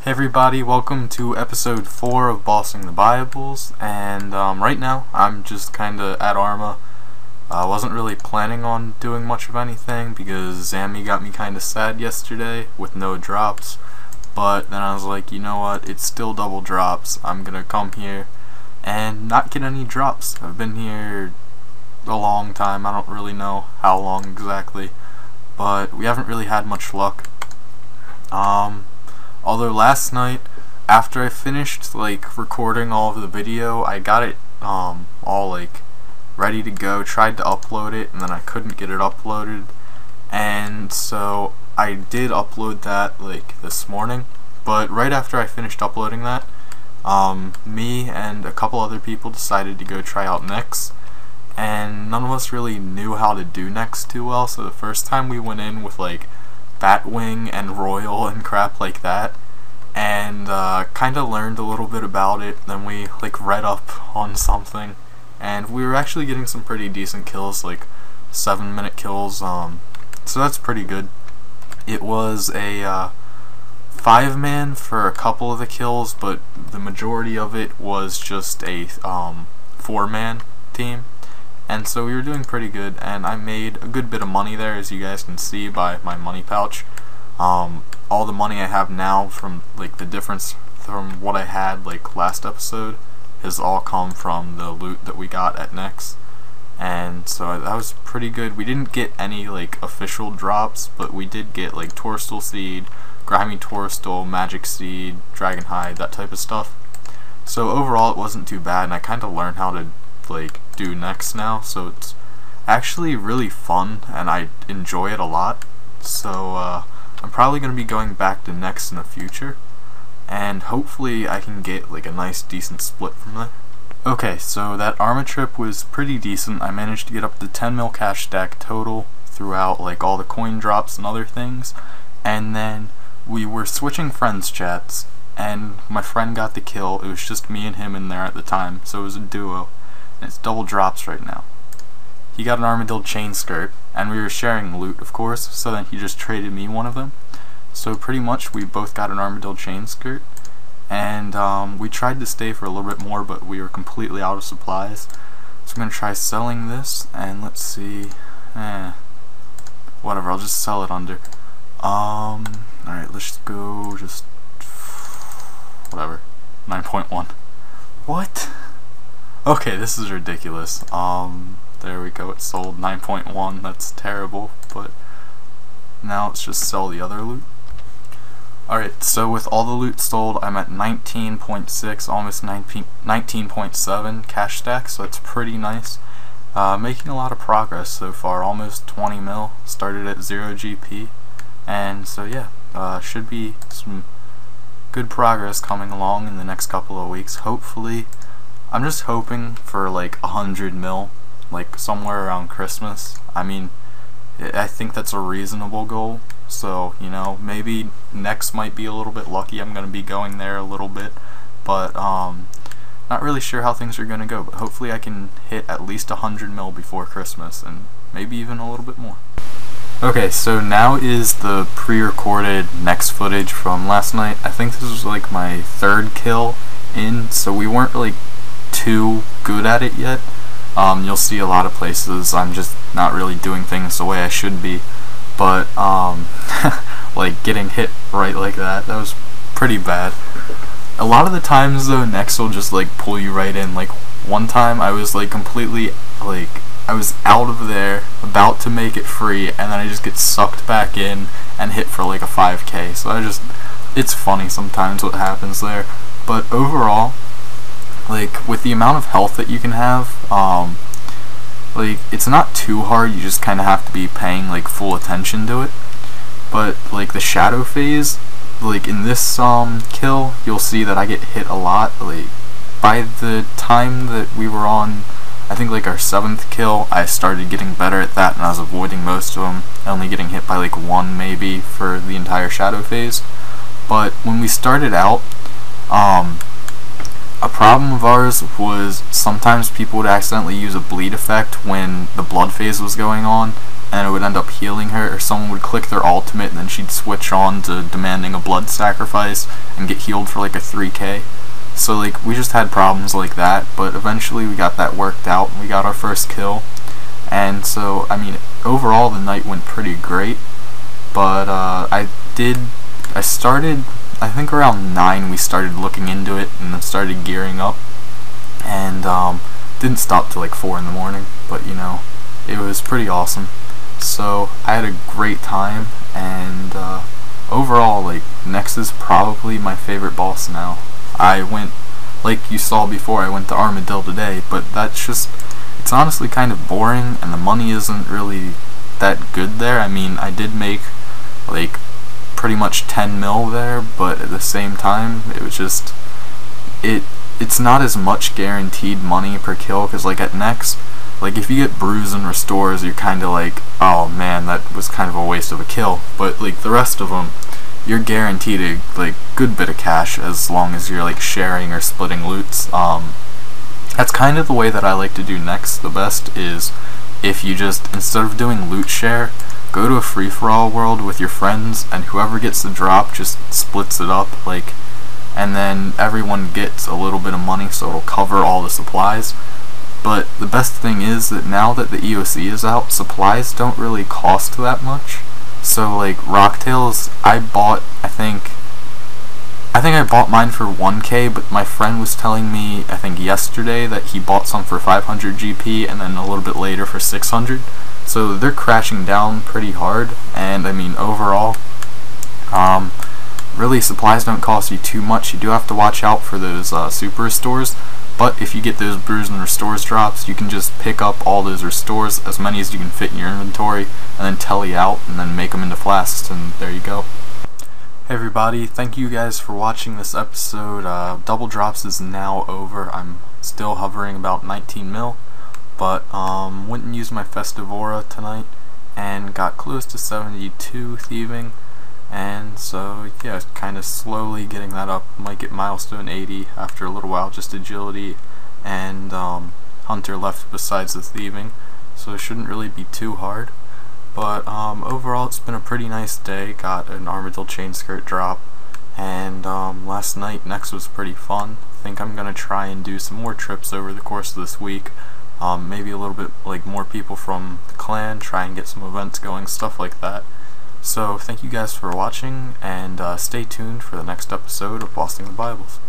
Hey everybody, welcome to episode 4 of Bossing the Buyables, and right now I'm just kinda at Arma. I wasn't really planning on doing much of anything because Zammy got me kinda sad yesterday with no drops, but then I was like, you know what, it's still double drops. I'm gonna come here and not get any drops. I've been here a long time, I don't really know how long exactly, but we haven't really had much luck. Although last night, after I finished recording all of the video, I got it all ready to go, tried to upload it, and then I couldn't get it uploaded, and so I did upload that this morning. But right after I finished uploading that, me and a couple other people decided to go try out Nyx, and none of us really knew how to do Nyx too well, so the first time we went in with Batwing and Royal and crap like that, and kinda learned a little bit about it. Then we read up on something, and we were actually getting some pretty decent kills, 7-minute kills, so that's pretty good. It was a 5-man for a couple of the kills, but the majority of it was just a 4-man team. And so we were doing pretty good, and I made a good bit of money there, as you guys can see by my money pouch. All the money I have now from the difference from what I had last episode has all come from the loot that we got at Nyx, and so that was pretty good. We didn't get any official drops, but we did get Torstal Seed, Grimy Torstal, Magic Seed, Dragon Hide, that type of stuff. So overall it wasn't too bad, and I kinda learned how to do Nyx now, so it's actually really fun and I enjoy it a lot. So I'm probably going to be going back to Nyx in the future, and hopefully I can get a nice decent split from there. Okay, so that Arma trip was pretty decent. I managed to get up to 10 mil cash stack total throughout all the coin drops and other things, and then we were switching friends chats, and my friend got the kill. It was just me and him in there at the time, so it was a duo. It's double drops right now. He got an Armadillo chain skirt, and we were sharing loot, of course, so then he just traded me one of them. So pretty much we both got an Armadillo chain skirt, and we tried to stay for a little bit more, but we were completely out of supplies. So I'm going to try selling this, and let's see, whatever, I'll just sell it under. Alright, let's go just, whatever, 9.1. What? Okay, this is ridiculous. There we go, it sold 9.1, that's terrible, but now let's just sell the other loot. Alright, so with all the loot sold, I'm at 19.6, almost 19.7 cash stack, so that's pretty nice. Making a lot of progress so far, almost 20 mil, started at 0 GP, and so yeah, should be some good progress coming along in the next couple of weeks, hopefully. I'm just hoping for 100 mil, somewhere around Christmas. I mean, I think that's a reasonable goal, so you know, maybe Nyx might be a little bit lucky. I'm gonna be going there a little bit, but not really sure how things are gonna go, but hopefully I can hit at least 100 mil before Christmas, and maybe even a little bit more. Okay, so now is the pre-recorded Nyx footage from last night. I think this was my 3rd kill in, so we weren't really too good at it yet. You'll see a lot of places I'm just not really doing things the way I should be, but getting hit right like that was pretty bad. A lot of the times though, Nyx will just pull you right in. One time I was completely I was out of there, about to make it free, and then I just get sucked back in and hit for a 5k. So it's funny sometimes what happens there, but overall, with the amount of health that you can have, it's not too hard. You just kind of have to be paying full attention to it. But the shadow phase, in this kill, you'll see that I get hit a lot. By the time that we were on, I think our 7th kill, I started getting better at that, and I was avoiding most of them, only getting hit by 1 maybe for the entire shadow phase. But when we started out, a problem of ours was sometimes people would accidentally use a bleed effect when the blood phase was going on, and it would end up healing her, or someone would click their ultimate and then she'd switch on to demanding a blood sacrifice and get healed for like a 3k. So like we just had problems like that, but eventually we got that worked out and we got our first kill. And so I mean overall the night went pretty great, but I started, I think around 9 we started looking into it and then started gearing up, and didn't stop till like 4 in the morning, but you know, it was pretty awesome. So I had a great time, and overall, like, Nex is probably my favorite boss now. I went, like you saw before, I went to Armadillo today, but that's just, it's honestly kind of boring, and the money isn't really that good there. I mean, I did make like pretty much 10 mil there, but at the same time it was just, it's not as much guaranteed money per kill, because like at Nex, like if you get bruise and restores, you're kind of like, oh man, that was kind of a waste of a kill. But like the rest of them, you're guaranteed a like good bit of cash as long as you're like sharing or splitting loots. That's kind of the way that I like to do Nex the best, is if you just, instead of doing loot share, go to a free-for-all world with your friends, and whoever gets the drop just splits it up, like, and then everyone gets a little bit of money, so it'll cover all the supplies. But the best thing is that now that the EOC is out, supplies don't really cost that much. So like Rocktails, I bought, I think I bought mine for 1k, but my friend was telling me, I think yesterday, that he bought some for 500 GP and then a little bit later for 600. So they're crashing down pretty hard, and I mean overall, really supplies don't cost you too much. You do have to watch out for those super restores, but if you get those bruise and restores drops, you can just pick up all those restores, as many as you can fit in your inventory, and then telly out and then make them into flasks, and there you go. Hey everybody, thank you guys for watching this episode. Double drops is now over. I'm still hovering about 19 mil, but went and used my Festivora tonight and got close to 72 thieving, and so yeah, kind of slowly getting that up. Might get milestone 80 after a little while, just agility and hunter left besides the thieving, so it shouldn't really be too hard. But overall it's been a pretty nice day. Got an Armadillo chain skirt drop, and last night Nex was pretty fun. I think I'm gonna try and do some more trips over the course of this week. Maybe a little bit like more people from the clan, try and get some events going, stuff like that. So thank you guys for watching, and stay tuned for the next episode of Busting the Buyables.